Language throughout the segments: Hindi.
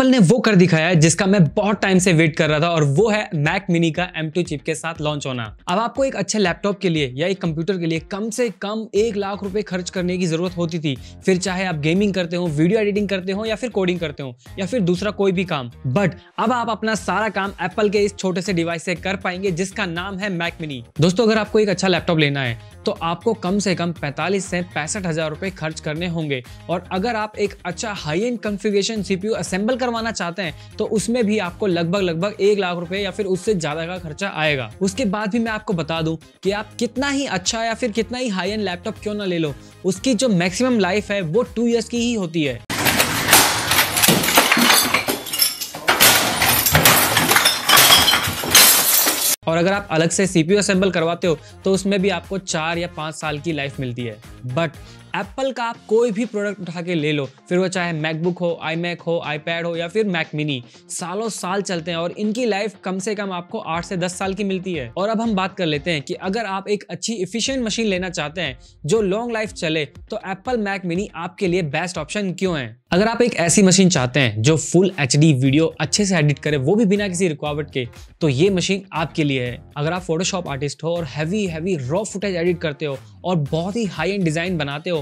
एप्पल ने वो कर दिखाया है जिसका मैं बहुत टाइम से वेट कर रहा था, और वो है मैक मिनी का M2 चिप के साथ लॉन्च होना। अब आपको एक अच्छे लैपटॉप के लिए या एक कंप्यूटर के लिए कम से कम 1 लाख रुपए खर्च करने की जरूरत होती थी, फिर चाहे आप गेमिंग करते हो, वीडियो एडिटिंग करते हो, या फिर कोडिंग करते हो, या फिर दूसरा कोई भी काम। बट अब आप अपना सारा काम एप्पल के इस छोटे से डिवाइस से कर पाएंगे जिसका नाम है मैक मिनी। दोस्तों, अगर आपको एक अच्छा लैपटॉप लेना है तो आपको कम से कम 45 से 65 हजार रुपए खर्च करने होंगे, और अगर आप एक अच्छा high and configuration CPU assemble करवाना चाहते हैं तो उसमें भी आपको लगभग 1 लाख रुपए या फिर उससे ज्यादा का खर्चा आएगा। उसके बाद भी मैं आपको बता दूं कि आप कितना ही अच्छा या फिर कितना ही हाई एंड लैपटॉप क्यों ना ले लो, उसकी जो मैक्सिमम लाइफ है वो 2 इयर्स की ही होती है। और अगर आप अलग से CPU असेंबल करवाते हो तो उसमें भी आपको 4 या 5 साल की लाइफ मिलती है। बट एप्पल का आप कोई भी प्रोडक्ट उठा के ले लो, फिर वो चाहे मैकबुक हो, iMac हो, iPad हो या फिर मैक मिनी, सालों साल चलते हैं और इनकी लाइफ कम से कम आपको 8 से 10 साल की मिलती है। और अब हम बात कर लेते हैं कि अगर आप एक अच्छी एफिशिएंट मशीन लेना चाहते हैं जो लॉन्ग लाइफ चले तो एप्पल मैक मिनी आपके लिए बेस्ट ऑप्शन क्यों है। अगर आप एक ऐसी मशीन चाहते हैं जो फुल HD वीडियो अच्छे से एडिट करे, वो भी बिना किसी रुकावट के, तो ये मशीन आपके लिए है। अगर आप फोटोशॉप आर्टिस्ट हो और हैवी रॉ फुटेज एडिट करते हो और बहुत ही हाई एंड डिजाइन बनाते हो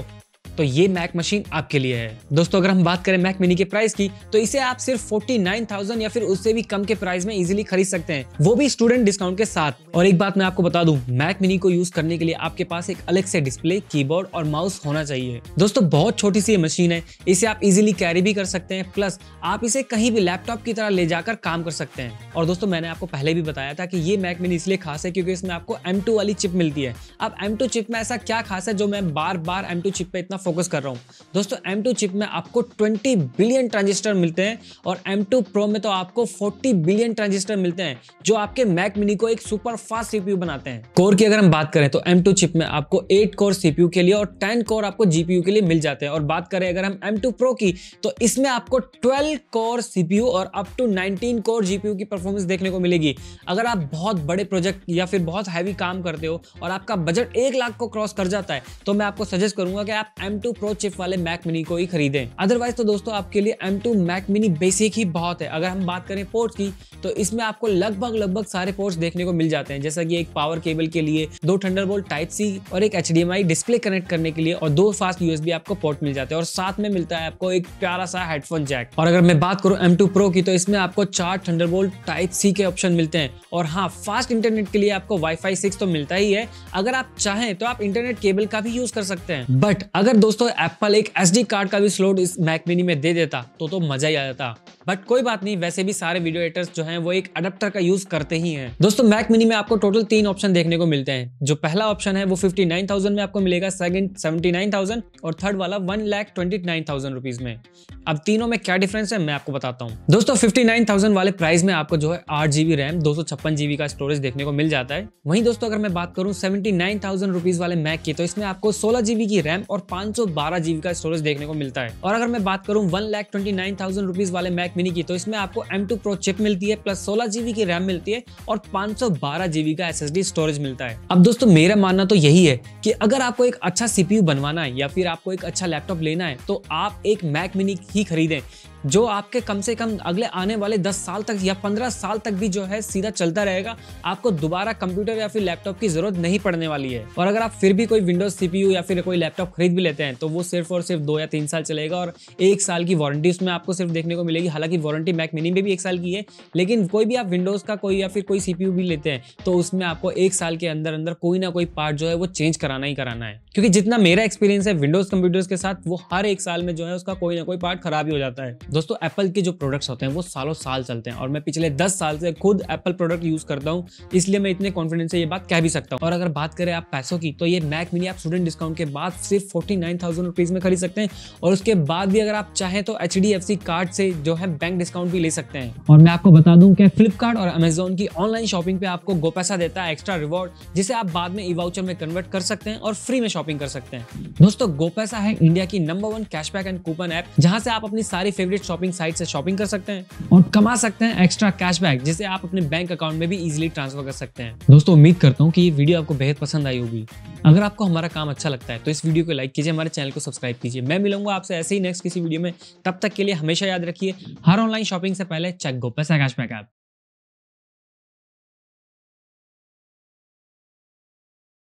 तो ये मैक मशीन आपके लिए है। दोस्तों, अगर हम बात करें मैक मिनी के प्राइस की तो इसे आप सिर्फ 49,000 या फिर उससे भी कम के प्राइस में इजीली खरीद सकते हैं, वो भी स्टूडेंट डिस्काउंट के साथ। और एक बात मैं आपको बता दूं, मैक मिनी को यूज करने के लिए आपके पास एक अलग से डिस्प्ले, कीबोर्ड और माउस होना चाहिए। दोस्तों, बहुत छोटी सी ये मशीन है, इसे आप इजीली कैरी भी कर सकते हैं, प्लस आप इसे कहीं भी लैपटॉप की तरह ले जाकर काम कर सकते हैं। और दोस्तों, मैंने आपको पहले भी बताया था कि ये मैक मिनी इसलिए खास है क्योंकि इसमें आपको M2 वाली चिप मिलती है। अब M2 चिप में ऐसा क्या खास है जो मैं बार बार M2 चिप पे इतना फोकस कर रहा हूँ। दोस्तों, M2 चिप में आपको 20 बिलियन ट्रांजिस्टर मिलते हैं और M2 Pro में तो आपको 40 बिलियन ट्रांजिस्टर मिलते हैं जो आपके मैक मिनी को एक सुपर फास्ट CPU बनाते हैं। कोर की अगर हम बात करें तो M2 चिप में आपको 8 कोर CPU के लिए और 10 कोर आपको GPU के लिए मिल जाते हैं। और बात करें अगर हम M2 Pro की तो इसमें आपको 12 कोर CPU और अप टू 19 कोर GPU की परफॉर्मेंस देखने को मिलेगी। अगर आप बहुत बड़े प्रोजेक्ट या फिर बहुत हैवी काम करते हो और आपका बजट 1 लाख को क्रॉस कर जाता है तो मैं आपको सजेस्ट करूंगा कि आप M2 Pro चिप वाले मैक मिनी को ही खरीदें। अदरवाइज तो दोस्तों आपके लिए M2 मैक मिनी बेसिक ही बहुत है। अगर हम बात करें पोर्ट्स की तो इसमें आपको लगभग सारे पोर्ट्स देखने को मिल जाते हैं, जैसा कि एक पावर केबल के लिए, 2 थंडरबोल्ट टाइप C और एक HDMI डिस्प्ले कनेक्ट करने के लिए, और 2 फास्ट USB आपको पोर्ट मिल जाते हैं, और साथ में मिलता है आपको एक प्यारा सा हेडफोन जैक। और अगर मैं बात करूं M2 Pro की तो इसमें आपको 4 थंडरबोल्ट टाइप C के ऑप्शन मिलते हैं, और हाँ, फास्ट इंटरनेट के लिए आपको Wi-Fi 6 तो मिलता ही है। अगर आप चाहें तो आप इंटरनेट केबल का भी यूज कर सकते हैं। बट अगर दोस्तों एप्पल एक SD कार्ड का भी स्लॉट इस मैक मिनी में दे देता तो मजा ही आ जाता। बट कोई बात नहीं, वैसे भी सारे वीडियो एडिटर्स जो हैं वो एक अडेप्टर का यूज करते ही हैं। दोस्तों, मैक मिनी में आपको टोटल 3 ऑप्शन देखने को मिलते हैं। जो पहला ऑप्शन है वो 59,000 में आपको मिलेगा, सेकंड 79,000 और थर्ड वाला 1,29,000 रुपीज में। अब तीनों में क्या डिफरेंस है मैं आपको बताता हूँ। दोस्तों, 59,000 वाले प्राइस में आपको जो है 8 GB रैम, 256 GB का स्टोरेज देखने को मिल जाता है। वहीं दोस्तों, अगर मैं बात करूँ 79,000 रुपीज वाले मैक की तो इसमें आपको 16 GB की रैम और 512 GB का स्टोरेज देखने को मिलता है। और अगर मैं बात करूँ 1,29,000 रुपीज वाले मैक मिनी की तो इसमें आपको M2 Pro चिप मिलती है, प्लस 16 GB की रैम मिलती है और 512 GB का SSD स्टोरेज मिलता है। अब दोस्तों, मेरा मानना तो यही है कि अगर आपको एक अच्छा CPU बनवाना है या फिर आपको एक अच्छा लैपटॉप लेना है तो आप एक मैक मिनी ही खरीदें जो आपके कम से कम अगले आने वाले 10 साल तक या 15 साल तक भी जो है सीधा चलता रहेगा। आपको दोबारा कंप्यूटर या फिर लैपटॉप की जरूरत नहीं पड़ने वाली है। और अगर आप फिर भी कोई विंडोज CPU या फिर कोई लैपटॉप खरीद भी लेते हैं तो वो सिर्फ और सिर्फ 2 या 3 साल चलेगा और 1 साल की वारंटी उसमें आपको सिर्फ देखने को मिलेगी। हालांकि वारंटी मैक मिनी में भी 1 साल की है, लेकिन कोई भी आप विंडोज का कोई या फिर कोई CPU भी लेते हैं तो उसमें आपको 1 साल के अंदर कोई ना कोई पार्ट जो है वो चेंज कराना ही कराना है। क्योंकि जितना मेरा एक्सपीरियंस है विंडोज कंप्यूटर्स के साथ, वो हर 1 साल में जो है उसका कोई ना कोई पार्ट खराब ही हो जाता है। दोस्तों, एप्पल के जो प्रोडक्ट्स होते हैं वो सालों साल चलते हैं और मैं पिछले 10 साल से खुद एप्पल प्रोडक्ट यूज करता हूं, इसलिए मैं इतने कॉन्फिडेंस से ये बात कह भी सकता हूं। और अगर बात करें आप पैसों की तो ये मैक मिनी आप स्टूडेंट डिस्काउंट के बाद सिर्फ 49,000 रुपीज में खरीद सकते हैं, और उसके बाद भी अगर आप चाहें तो HDFC कार्ड से जो है बैंक डिस्काउंट भी ले सकते हैं। और मैं आपको बता दूं कि फ्लिपकार्ट और अमेजोन की ऑनलाइन शॉपिंग पे आपको गोपैसा देता है एक्स्ट्रा रिवॉर्ड, जिसे आप बाद में ई-वाउचर में कन्वर्ट कर सकते हैं और फ्री में शॉपिंग कर सकते हैं। दोस्तों, गोपैसा है इंडिया की number 1 cashback and coupon app, जहां से आप अपनी सारी फेवरेट फेवरेट शॉपिंग साइट से शॉपिंग कर सकते हैं और कमा सकते हैं एक्स्ट्रा कैशबैक, जिसे आप अपने बैंक अकाउंट में भी इजीली ट्रांसफर कर सकते हैं। दोस्तों उम्मीद करता हूँ कि ये वीडियो आपको बेहद पसंद आई होगी। अगर आपको हमारा काम अच्छा लगता है तो इस वीडियो को लाइक कीजिए, हमारे चैनल को सब्सक्राइब कीजिए। मैं मिलूंगा आपसे ऐसे ही नेक्स्ट किसी वीडियो में। तब तक के लिए हमेशा याद रखिए, हर ऑनलाइन शॉपिंग से पहले चेक गो पैसा कैशबैक ऐप।